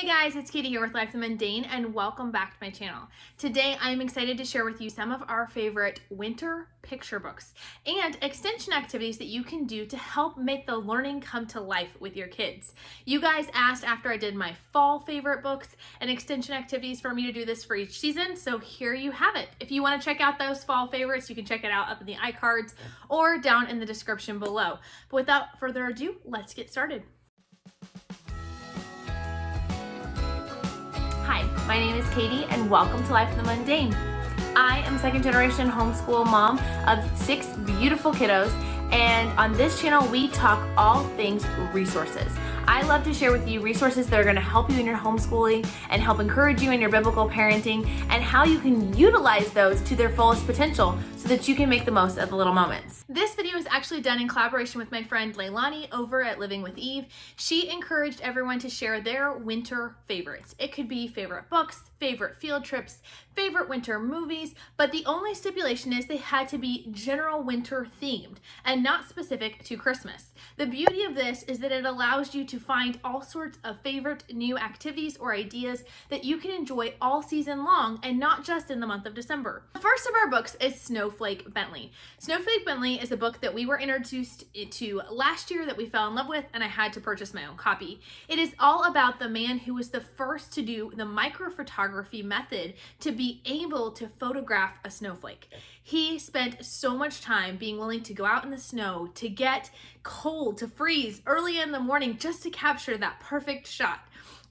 Hey guys, it's Katie here with Life the Mundane and welcome back to my channel. Today I'm excited to share with you some of our favorite winter picture books and extension activities that you can do to help make the learning come to life with your kids. You guys asked after I did my fall favorite books and extension activities for me to do this for each season, so here you have it. If you want to check out those fall favorites, you can check it out up in the iCards or down in the description below. But without further ado, let's get started. Hi, my name is Katie and welcome to Life in the Mundane. I am a second generation homeschool mom of 6 beautiful kiddos, and on this channel we talk all things resources. I love to share with you resources that are going to help you in your homeschooling and help encourage you in your biblical parenting and how you can utilize those to their fullest potential so that you can make the most of the little moments. This video is actually done in collaboration with my friend Leilani over at Living with Eve. She encouraged everyone to share their winter favorites. It could be favorite books, favorite field trips, favorite winter movies, but the only stipulation is they had to be general winter themed and not specific to Christmas. The beauty of this is that it allows you to find all sorts of favorite new activities or ideas that you can enjoy all season long and not just in the month of December. The first of our books is Snowflake Bentley. Snowflake Bentley is a book that we were introduced to last year that we fell in love with, and I had to purchase my own copy. It is all about the man who was the first to do the microphotography method to be able to photograph a snowflake. He spent so much time being willing to go out in the snow, to get cold, to freeze early in the morning just to capture that perfect shot.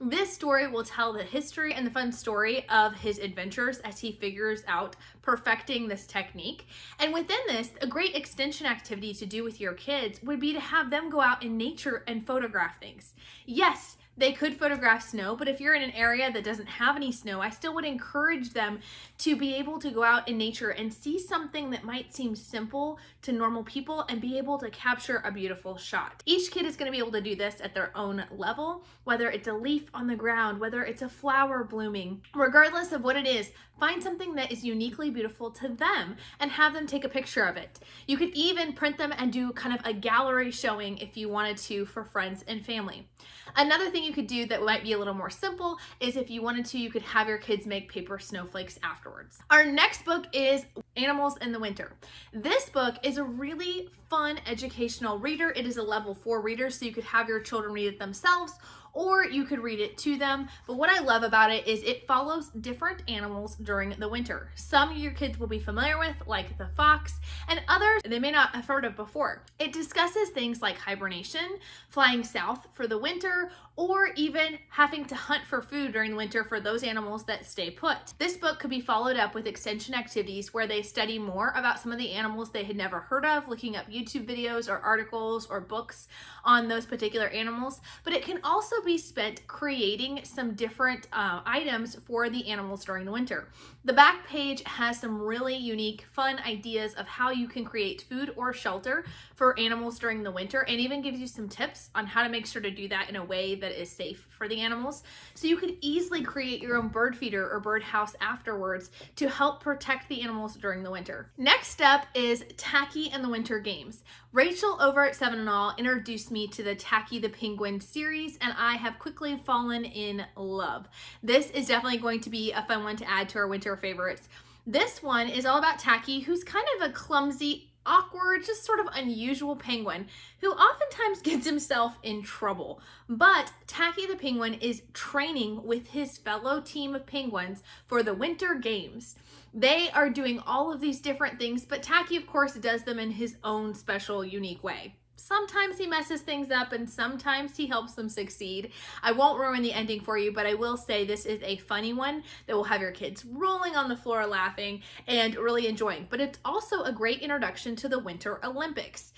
This story will tell the history and the fun story of his adventures as he figures out perfecting this technique. And within this, a great extension activity to do with your kids would be to have them go out in nature and photograph things. Yes, they could photograph snow, but if you're in an area that doesn't have any snow, I still would encourage them to be able to go out in nature and see something that might seem simple to normal people and be able to capture a beautiful shot. Each kid is going to be able to do this at their own level, whether it's a leaf on the ground, whether it's a flower blooming, regardless of what it is, find something that is uniquely beautiful to them and have them take a picture of it. You could even print them and do kind of a gallery showing if you wanted to for friends and family. Another thing you could do that might be a little more simple is if you wanted to, you could have your kids make paper snowflakes afterwards. Our next book is Animals in the Winter. This book is a really fun educational reader. It is a level 4 reader, so you could have your children read it themselves or you could read it to them. But what I love about it is it follows different animals during the winter. Some your kids will be familiar with, like the fox, and others they may not have heard of before. It discusses things like hibernation, flying south for the winter, or even having to hunt for food during the winter for those animals that stay put. This book could be followed up with extension activities where they study more about some of the animals they had never heard of, looking up YouTube videos or articles or books on those particular animals. But it can also be spent creating some different items for the animals during the winter. The back page has some really unique, fun ideas of how you can create food or shelter for animals during the winter, and even gives you some tips on how to make sure to do that in a way that is safe for the animals. So you could easily create your own bird feeder or bird house afterwards to help protect the animals during the winter. Next up is Tacky and the Winter Games. Rachel over at 7 and All introduced me to the Tacky the Penguin series, and I have quickly fallen in love. This is definitely going to be a fun one to add to our winter favorites. This one is all about Tacky, who's kind of a clumsy, awkward, just sort of unusual penguin who oftentimes gets himself in trouble. But Tacky the Penguin is training with his fellow team of penguins for the Winter Games. They are doing all of these different things, but Tacky, of course, does them in his own special, unique way. Sometimes he messes things up and sometimes he helps them succeed. I won't ruin the ending for you, but I will say this is a funny one that will have your kids rolling on the floor laughing and really enjoying. But it's also a great introduction to the Winter Olympics.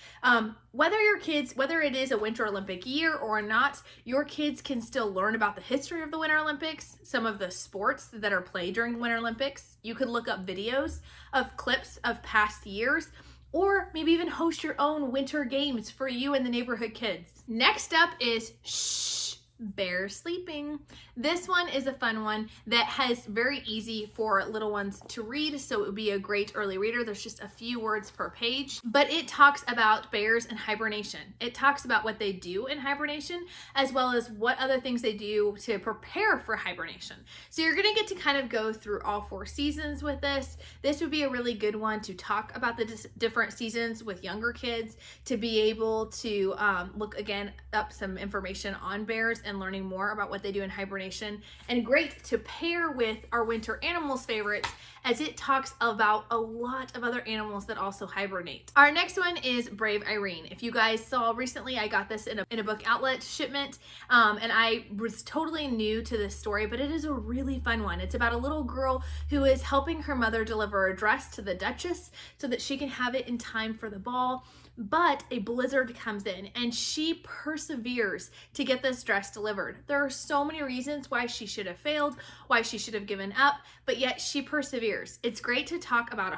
Whether it is a Winter Olympic year or not, your kids can still learn about the history of the Winter Olympics, some of the sports that are played during the Winter Olympics. You could look up videos of clips of past years, or maybe even host your own winter games for you and the neighborhood kids. Next up is Bear Sleeping. This one is a fun one that has very easy for little ones to read, so it would be a great early reader. There's just a few words per page, but it talks about bears and hibernation. It talks about what they do in hibernation, as well as what other things they do to prepare for hibernation. So you're gonna get to kind of go through all 4 seasons with this. This would be a really good one to talk about the different seasons with younger kids, to be able to look again up some information on bears and learning more about what they do in hibernation, and great to pair with our winter animals favorites, as it talks about a lot of other animals that also hibernate. Our next one is Brave Irene. If you guys saw recently, I got this in a book outlet shipment, and I was totally new to this story, but it is a really fun one. It's about a little girl who is helping her mother deliver a dress to the Duchess so that she can have it in time for the ball. But a blizzard comes in and she perseveres to get this dress delivered. There are so many reasons why she should have failed, why she should have given up, but yet she perseveres. It's great to talk about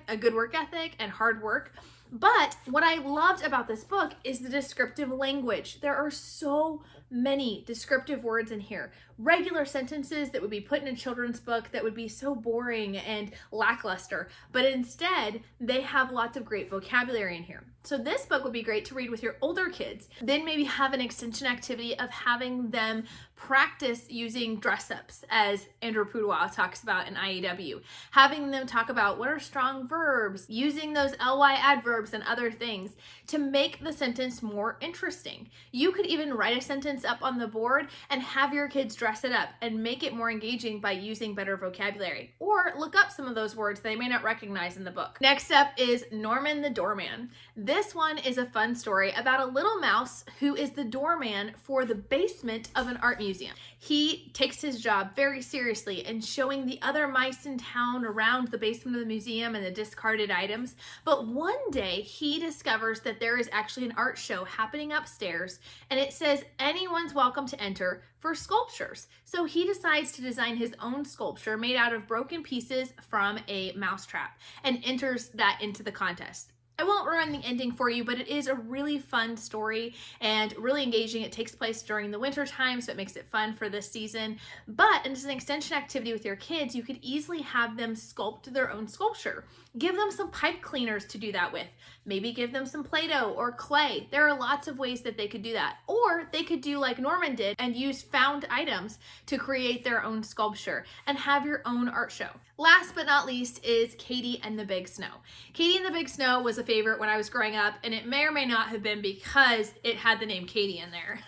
a good work ethic and hard work. But what I loved about this book is the descriptive language. There are so many descriptive words in here. Regular sentences that would be put in a children's book that would be so boring and lackluster, but instead they have lots of great vocabulary in here. So this book would be great to read with your older kids. Then maybe have an extension activity of having them practice using dress-ups, as Andrew Pudewa talks about in IEW. Having them talk about what are strong verbs, using those ly adverbs and other things to make the sentence more interesting. You could even write a sentence up on the board and have your kids dress it up and make it more engaging by using better vocabulary, or look up some of those words they may not recognize in the book. Next up is Norman the Doorman. This one is a fun story about a little mouse who is the doorman for the basement of an art museum. He takes his job very seriously and showing the other mice in town around the basement of the museum and the discarded items. But one day he discovers that there is actually an art show happening upstairs, and it says anyone's welcome to enter for sculptures. So he decides to design his own sculpture made out of broken pieces from a mousetrap and enters that into the contest. I won't ruin the ending for you, but it is a really fun story and really engaging. It takes place during the winter time, so it makes it fun for this season. But as an extension activity with your kids, you could easily have them sculpt their own sculpture. Give them some pipe cleaners to do that with. Maybe give them some Play-Doh or clay. There are lots of ways that they could do that. Or they could do like Norman did and use found items to create their own sculpture and have your own art show. Last but not least is Katie and the Big Snow. Katie and the Big Snow was a favorite when I was growing up, and it may or may not have been because it had the name Katie in there.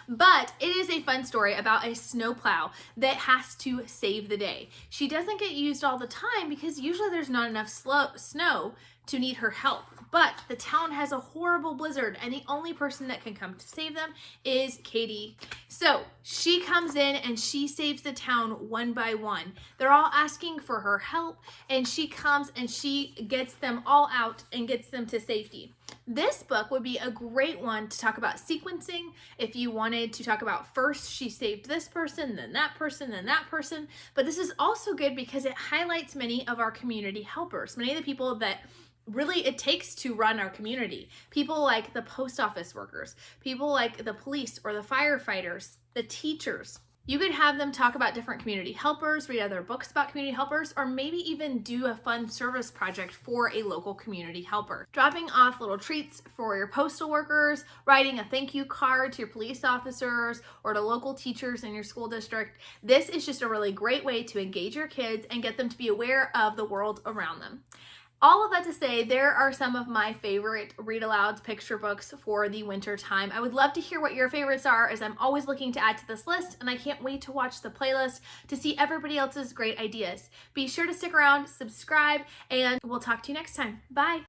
But it is a fun story about a snowplow that has to save the day. She doesn't get used all the time because usually there's not enough snow to need her help. But the town has a horrible blizzard, and the only person that can come to save them is Katie. So she comes in and she saves the town one by one. They're all asking for her help, and she comes and she gets them all out and gets them to safety. This book would be a great one to talk about sequencing. If you wanted to talk about first she saved this person, then that person, then that person. But this is also good because it highlights many of our community helpers, many of the people that really it takes to run our community. People like the post office workers, people like the police or the firefighters, the teachers. You could have them talk about different community helpers, read other books about community helpers, or maybe even do a fun service project for a local community helper. Dropping off little treats for your postal workers, writing a thank you card to your police officers or to local teachers in your school district. This is just a really great way to engage your kids and get them to be aware of the world around them. All of that to say, there are some of my favorite read alouds picture books for the winter time. I would love to hear what your favorites are, as I'm always looking to add to this list, and I can't wait to watch the playlist to see everybody else's great ideas. Be sure to stick around, subscribe, and we'll talk to you next time. Bye.